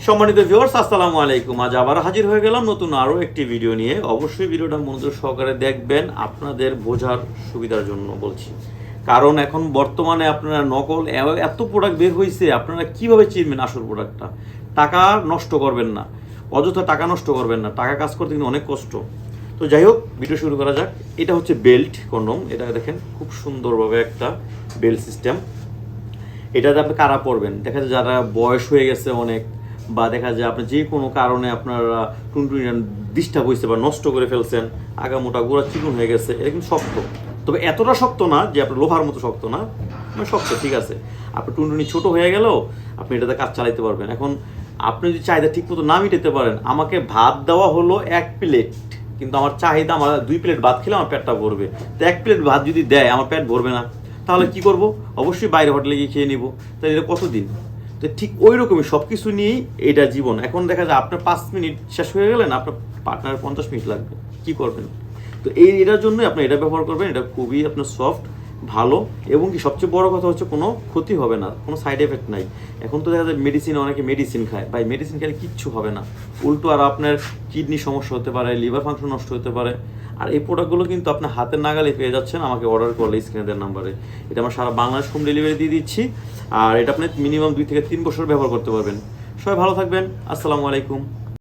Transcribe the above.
সম্মানিত ভিউয়ার্স, আসসালামু আলাইকুম। আজ আবার হাজির হয়ে গেলাম নতুন আরও একটি ভিডিও নিয়ে। অবশ্যই ভিডিওটা মনোযোগ সহকারে দেখবেন, আপনাদের বোঝার সুবিধার জন্য বলছি। কারণ এখন বর্তমানে আপনারা নকল এত প্রোডাক্ট বের হয়েছে, আপনারা কিভাবে চিনবেন আসল প্রোডাক্টটা। টাকা নষ্ট করবেন না, অযথা টাকা নষ্ট করবেন না, টাকা কাজ করতে কিন্তু অনেক কষ্ট। তো যাই হোক, ভিডিও শুরু করা যাক। এটা হচ্ছে বেল্ট কন্ডম। এটা দেখেন খুব সুন্দরভাবে একটা বেল্ট সিস্টেম। এটাতে আপনি কারা পড়বেন, দেখা যায় যারা বয়স হয়ে গেছে অনেক, বা দেখা যায় আপনি যে কোনো কারণে আপনারা টুনটুনি ডিস্টার্ব হয়েছে বা নষ্ট করে ফেলছেন, আগামোটা গোড়া চিকন হয়ে গেছে, এটা কিন্তু শক্ত। তবে এতটা শক্ত না যে আপনার লোহার মতো শক্ত না, মানে শক্ত ঠিক আছে। আপনার টুনটুনি ছোট হয়ে গেলেও আপনি এটাতে কাজ চালাইতে পারবেন। এখন আপনি যদি চাহিদা ঠিক মতো না মিটাতে পারেন, আমাকে ভাত দেওয়া হলো 1 প্লেট, কিন্তু আমার চাহিদা, আমার 2 প্লেট ভাত খেলে আমার পেটটা ভরবে। তো 1 প্লেট ভাত যদি দেয় আমার পেট ভরবে না, তাহলে কি করব? অবশ্যই বাইরে হোটেলে গিয়ে খেয়ে নিব। তাহলে এটা কতদিন? তো ঠিক ওই রকমই সব কিছু নিয়েই এটা জীবন। এখন দেখা যায় আপনার 5 মিনিট শেষ হয়ে গেলেন, আপনার পার্টনারের 50 মিনিট লাগবে, কি করবেন? তো এটার জন্যই আপনি এটা ব্যবহার করবেন। এটা খুবই আপনার সফট, ভালো, এবং কি সবচেয়ে বড় কথা হচ্ছে কোনো ক্ষতি হবে না, কোনো সাইড এফেক্ট নাই। এখন তো দেখা যায় মেডিসিনে অনেকে মেডিসিন খায়, ভাই মেডিসিন খেলে কিচ্ছু হবে না। উল্টো আর আপনার কিডনি সমস্যা হতে পারে, লিভার ফাংশন নষ্ট হতে পারে। আর এই প্রোডাক্টগুলো কিন্তু আপনার হাতের নাগালে পেয়ে যাচ্ছেন আমাকে অর্ডার করলে স্ক্রিনে দেওয়ার নাম্বারে। এটা আমরা সারা বাংলাদেশ হোম ডেলিভারি দিয়ে দিচ্ছি। আর এটা আপনি মিনিমাম 2 থেকে 3 বছর ব্যবহার করতে পারবেন। সবাই ভালো থাকবেন। আসসালামু আলাইকুম।